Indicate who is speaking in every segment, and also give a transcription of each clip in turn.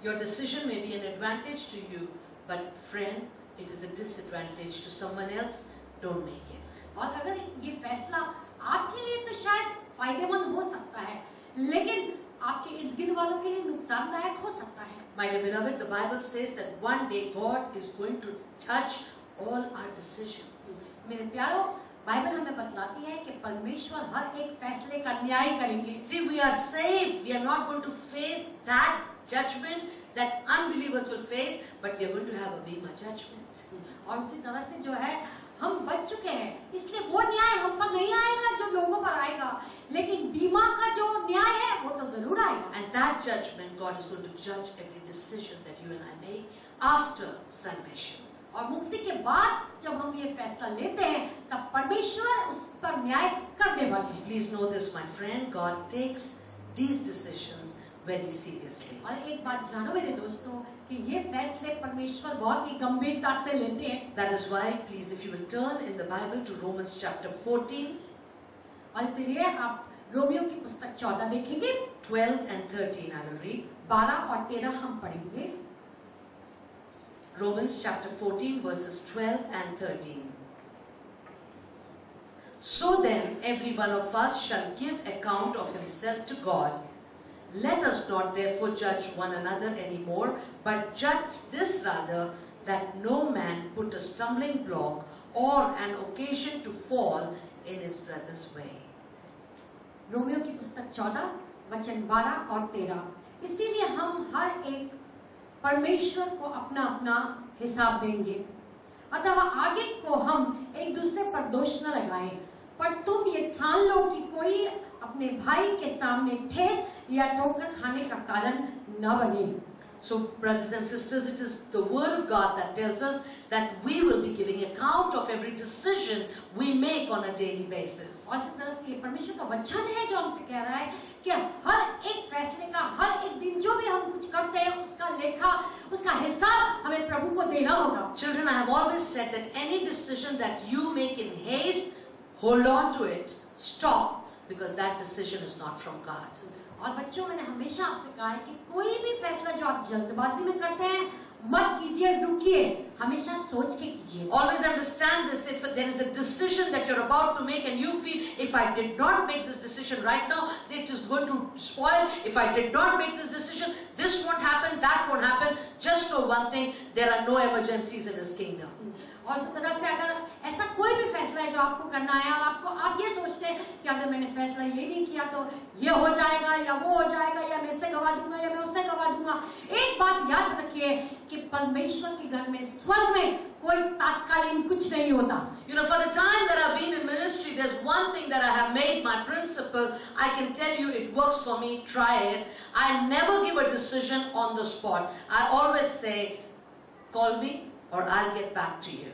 Speaker 1: Your decision may be an advantage to you, but friend, it is a disadvantage to someone else. Don't make it.
Speaker 2: और अगर ये फैसला आपके लिए तो शायद फायदेमंद हो सकता है, लेकिन आपके इर्द गिर्द वालों के लिए नुकसानदायक हो सकता है।
Speaker 1: My dear beloved, the Bible says that one day God is going to touch all our decisions.
Speaker 2: मेरे प्यारों, बाइबल हमें बतलाती है कि परमेश्वर हर एक फैसले का न्याय करेंगे।
Speaker 1: See, we are saved. We are not going to face that judgment that unbelievers will face, but we are going to have a bema judgment.
Speaker 2: और उसी तरह से जो है हम बच चुके हैं, इसलिए वो न्याय हम पर नहीं आएगा जो लोगों पर आएगा, लेकिन बीमा का जो न्याय है वो तो जरूर आएगा।
Speaker 1: And that judgment, God is going to judge every decision that you and I make after salvation.
Speaker 2: और मुक्ति के बाद जब हम ये फैसला लेते हैं, तब परमेश्वर उस पर न्याय करने वाले हैं।
Speaker 1: Please know this, my friend, God takes these decisions very seriously.
Speaker 2: और एक बात जानो मेरे दोस्तों कि ये फैसले परमेश्वर बहुत ही गंभीरता से लेते हैं।
Speaker 1: That is why, please, if you will turn in the Bible to Romans chapter 14,
Speaker 2: और इसलिए आप रोमियो की पुस्तक 14 देखेंगे,
Speaker 1: 12 and 13 I will read.
Speaker 2: 12 और 13 हम पढ़ेंगे।
Speaker 1: Romans chapter 14 verses 12 and 13. So then, every one of us shall give account of himself to God. Let us not therefore judge one another anymore, but judge this rather, that no man put a stumbling block or an occasion to fall in his brother's way.
Speaker 2: Romeo की पुस्तक 14 वचन 12 और 13। इसीलिए हम हर एक परमेश्वर को अपना अपना हिसाब देंगे, अतः आगे को हम एक दूसरे पर दोष न लगाएं, पर तुम ये ठान लो कि कोई अपने भाई के सामने ठेस या ठोकर खाने का कारण न बने।
Speaker 1: So, brothers and sisters, it is the word of God that tells us that we will be giving account of every decision we make on a daily basis.
Speaker 2: और इस तरह से ये परमेश्वर का वचन है जो हमसे कह रहा है कि हर एक फैसले का, हर एक दिन जो भी हम कुछ करते हैं, उसका लेखा, उसका हिसाब हमें प्रभु को देना होगा।
Speaker 1: Children, I have always said that any decision that you make in haste, hold on to it, stop, because that decision is not from God.
Speaker 2: और बच्चों, मैंने हमेशा आपसे कहा है कि कोई भी फैसला जो आप जल्दबाजी में करते हैं, मत कीजिए, रुकिए, हमेशा सोच के कीजिए।
Speaker 1: Always understand this. If there is a decision that you're about to make and you feel, if I did not make this decision right now, it is going to spoil. If I did not make this decision, this won't happen, that won't happen. Just know one thing, there are no emergencies in His kingdom.
Speaker 2: और इस तरह से अगर ऐसा कोई भी फैसला है जो आपको करना है और आप ये सोचते हैं कि अगर मैंने फैसला ये नहीं किया तो ये हो जाएगा या वो हो जाएगा, या मैं इससे गवा दूंगा या मैं उससे गवा दूंगा, एक बात याद रखिए कि परमेश्वर के घर में, स्वर्ग में कोई तात्कालीन कुछ नहीं होता।
Speaker 1: You know, for the time that I've been in ministry, there's one thing that I have made my principle. I can tell you it works for me, try it. I never give a decision on the spot. I always say, call me or I'll get back to you.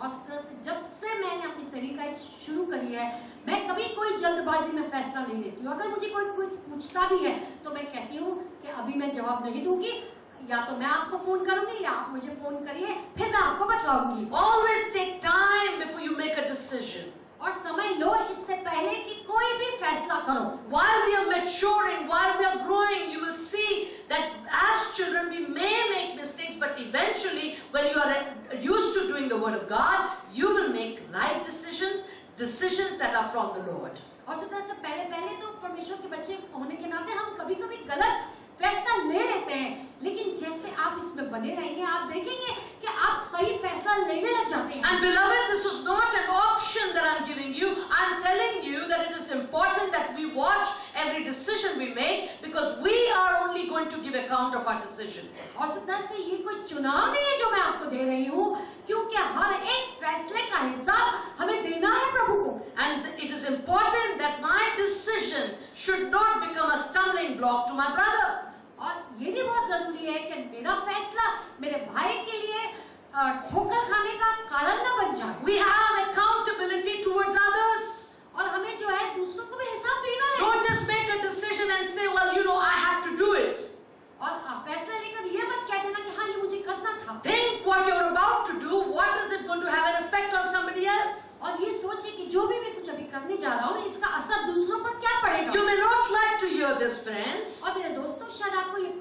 Speaker 2: और इस तरह से जब से मैंने अपनी तरीका शुरू करी है, मैं कभी कोई जल्दबाजी में फैसला नहीं लेती हूँ। अगर मुझे कोई कुछ पूछता भी है तो मैं कहती हूँ कि अभी मैं जवाब नहीं दूंगी, या तो मैं आपको फोन करूंगी या आप मुझे फोन करिए, फिर मैं आपको बतलाऊंगी।
Speaker 1: Always take time before you make a decision.
Speaker 2: और समय लो इससे पहले कि कोई भी फैसला करो।
Speaker 1: While we are maturing, while we are growing, you will see that as children we may make mistakes, but eventually when you are used to doing the word of God, you will make right decisions, decisions that are from the Lord.
Speaker 2: और इस तरह से पहले तो परमेश्वर के बच्चे होने के नाते हम कभी-कभी गलत फैसला ले लेते हैं, लेकिन जैसे आप इसमें बने रहेंगे, आप देखेंगे कि आप सही फैसला लेने लग जाते हैं।
Speaker 1: And beloved, this is not an option that I'm giving you. I'm telling you that it is important that we watch every decision we make, because we are only going to give account of our decisions.
Speaker 2: और इस तरह से ये कोई चुनाव नहीं है जो मैं आपको दे रही हूँ, क्योंकि हर एक फैसले का हिसाब हमें देना है प्रभु को।
Speaker 1: And it is important that my decision should not become a stumbling block to my brother.
Speaker 2: और ये भी बहुत जरूरी है कि मेरा फैसला मेरे भाई के लिए ठोकर खाने का कारण न बन जाए।
Speaker 1: We have accountability towards others.
Speaker 2: और हमें जो है दूसरों को भी हिसाब देना है।
Speaker 1: Don't just make a decision and say, well, you know, I have to do it.
Speaker 2: और फैसला लेकर ये मत कह देना कि हाँ ये मुझे करना था।
Speaker 1: Think what you're about to do, what is it going to have an effect on somebody else?
Speaker 2: और ये सोचिए कि जो भी मैं कुछ अभी करने जा रहा हूँ, इसका असर दूसरों पर क्या पड़ेगा।
Speaker 1: You may not like to hear this, friends.
Speaker 2: और मेरे दोस्तों, शायद आपको ये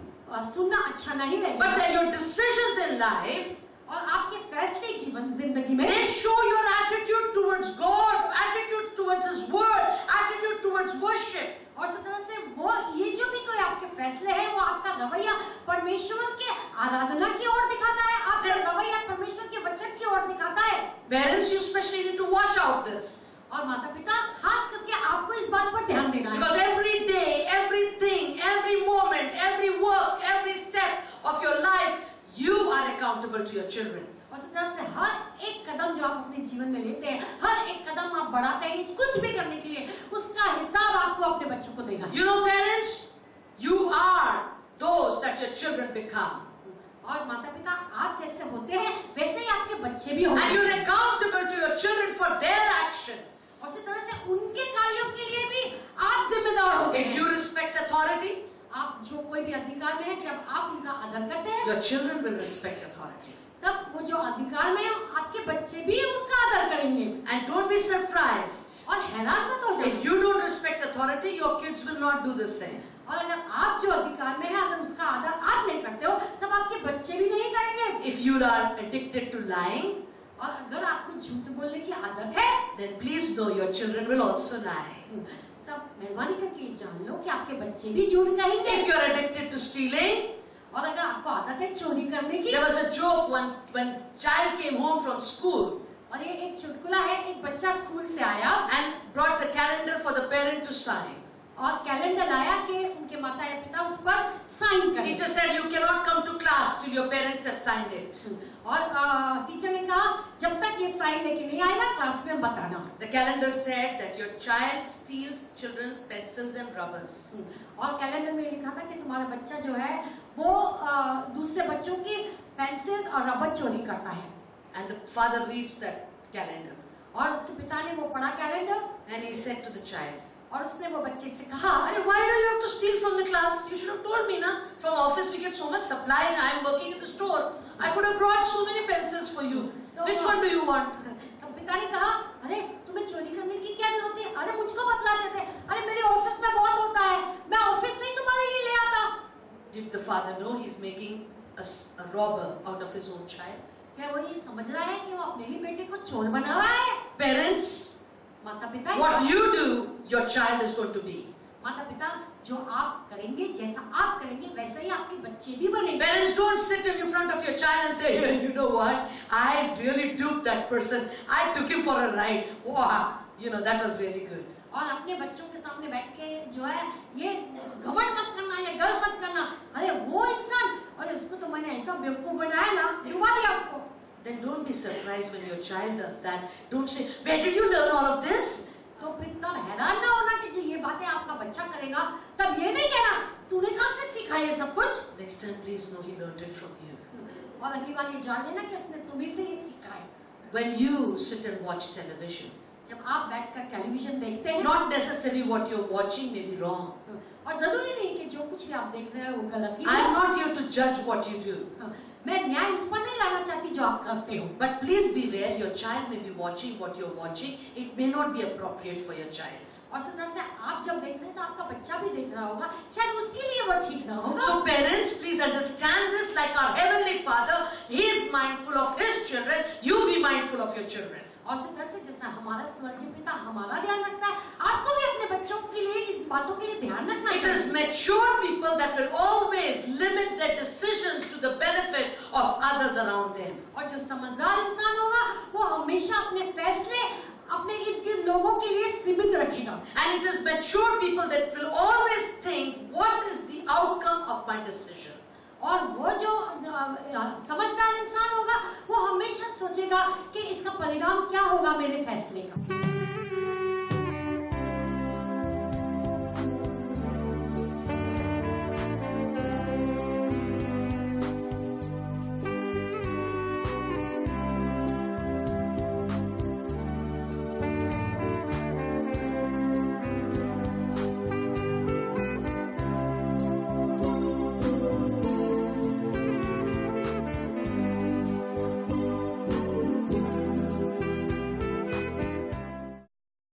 Speaker 2: सुनना अच्छा नहीं लगेगा,
Speaker 1: but that your decisions in life,
Speaker 2: और आपके फैसले जीवन जिंदगी में
Speaker 1: they show your attitude towards God, attitude towards His Word, attitude towards worship.
Speaker 2: और इस तरह से वो ये जो भी कोई आपके फैसले हैं वो आपका रवैया परमेश्वर के आराधना की ओर दिखाता है, आपका रवैया परमेश्वर के वचन की ओर दिखाता है।
Speaker 1: Parents, you especially need to watch out this.
Speaker 2: और माता पिता खास करके आपको इस बात पर ध्यान देना है,
Speaker 1: Because every day, everything, every moment, every work, every step of your life, you are accountable to your children.
Speaker 2: और इस तरह से हर एक कदम जो आप अपने जीवन में लेते हैं, हर एक कदम आप बढ़ाते हैं कुछ भी करने के लिए, उसका हिसाब आपको अपने बच्चों को देना है।
Speaker 1: You know, parents, you are those that your children become.
Speaker 2: और माता पिता आप जैसे होते हैं वैसे ही आपके बच्चे भी होंगे,
Speaker 1: And you're accountable to your children for their actions.
Speaker 2: और इस तरह से उनके कार्यों के लिए भी आप जिम्मेदार होते
Speaker 1: If
Speaker 2: हैं।
Speaker 1: you respect authority,
Speaker 2: आप जो कोई भी अधिकार में है, जब आप उनका आदर करते हैं,
Speaker 1: your children will respect authority.
Speaker 2: तब वो जो अधिकार में है आपके बच्चे भी उनका आदर करेंगे।
Speaker 1: And don't be surprised.
Speaker 2: और हैरान मत हो
Speaker 1: If
Speaker 2: जाओ,
Speaker 1: you don't respect authority, your kids will not do the same.
Speaker 2: और अगर आप जो अधिकार में है अगर उसका आदर आप नहीं करते हो तब आपके बच्चे भी नहीं करेंगे।
Speaker 1: If you are addicted to lying,
Speaker 2: और अगर आपको झूठ बोलने की आदत है
Speaker 1: then please know your children will also lie.
Speaker 2: तब मेहरबानी करके जान लो कि आपके बच्चे भी झूठ कहेंगे।
Speaker 1: If you are addicted to stealing,
Speaker 2: और अगर आपको आदत है चोरी करने की,
Speaker 1: there was a joke when child came home from school
Speaker 2: और ये एक चुटकुला है, एक बच्चा स्कूल से आया
Speaker 1: and brought the calendar for the parent to sign.
Speaker 2: और कैलेंडर लाया कि उनके माता या पिता उस पर साइन करें।
Speaker 1: Teacher said you cannot come to class till your parents have signed it.
Speaker 2: और टीचर ने कहा जब तक ये साइन लेके नहीं आएगा क्लास में मत आना।
Speaker 1: The calendar said that your child steals children's pencils and rubbers.
Speaker 2: और कैलेंडर में लिखा था कि तुम्हारा बच्चा जो है वो दूसरे बच्चों की पेंसिल और रबर चोरी करता है।
Speaker 1: And the father reads that calendar
Speaker 2: और उसके पिता ने वो पढ़ा calendar
Speaker 1: and he said to the child,
Speaker 2: और उसने वो बच्चे से कहा,
Speaker 1: "Arey, why do you have to steal from the class? You should have told me, na? From office we get so much supply and I am working in the store. I could have brought so many pencils for you. Which one do you want?"
Speaker 2: तब पिता ने कहा, अरे तुम्हें चोरी करने की क्या जरूरत है? अरे मुझको बतलाते थे, अरे मेरे ऑफिस में बहुत होता है, मैं ऑफिस से ही तुम्हारे लिए ले आता।
Speaker 1: Did the father know he's making a robber out of his own child?
Speaker 2: क्या वो ये समझ रहा है कि वो अपने ही बेटे को चोर बना रहा है?
Speaker 1: Parents,
Speaker 2: माता पिता
Speaker 1: what you do, your child is going to be.
Speaker 2: माता पिता जो आप करेंगे, जैसा आप करेंगे वैसे ही आपके बच्चे भी बनेंगे।
Speaker 1: Parents, don't sit in front of your child and say, "Hey, you know what? I really duped that person. I took him for a ride. Wow, you know that was really good."
Speaker 2: और अपने बच्चों के सामने बैठ के जो है ये घमंड मत करना या गर्व मत करना, अरे वो इंसान, अरे उसको तो मैंने ऐसा बेवकूफ बनाया ना, डुबा दिया आपको।
Speaker 1: Then don't be surprised when your child does that. Don't say, "Where did you learn all of this?"
Speaker 2: तो फिर तब हैरान ना होना कि जो ये बातें आपका बच्चा करेगा, तब ये नहीं कहना तूने कहाँ से सीखा ये सब कुछ।
Speaker 1: Next time, please know he learned it from you.
Speaker 2: और अगली बार ये जान लेना कि उसने तुम्ही से ही सीखा है।
Speaker 1: When you sit and watch television,
Speaker 2: जब आप बैठकर टेलीविजन देखते हैं,
Speaker 1: not necessarily what you're watching may be wrong.
Speaker 2: और जरूरी नहीं कि जो कुछ भी आप देख रहे हैं वो गलत ही
Speaker 1: I am
Speaker 2: है।
Speaker 1: not here to judge what you do.
Speaker 2: मैं न्याय उस पर नहीं लाना चाहती जो आप करते हो,
Speaker 1: But please beware, your child may be watching what you're watching. It may not be appropriate for your child.
Speaker 2: और इस तरह से आप जब देख रहे हैं तो आपका बच्चा भी देख रहा होगा, शायद उसके लिए वो ठीक ना होगा।
Speaker 1: So parents, please understand this like our Heavenly Father, He is mindful of His children. You be mindful of your children.
Speaker 2: और इस तरह से जैसा हमारा स्वर्गीय पिता हमारा ध्यान रखता है, आपको भी अपने बच्चों के लिए इन बातों के लिए ध्यान रखना
Speaker 1: It
Speaker 2: चाहिए।
Speaker 1: is mature people that will always limit their decisions to the benefit of others around them.
Speaker 2: और जो समझदार इंसान होगा वो हमेशा अपने फैसले अपने इर्द गिर्द लोगों के लिए सीमित रखेगा।
Speaker 1: And it is mature people that will always think, what is the outcome of my decision?
Speaker 2: और वो जो समझदार इंसान होगा वो हमेशा सोचेगा कि इसका परिणाम क्या होगा मेरे फैसले का।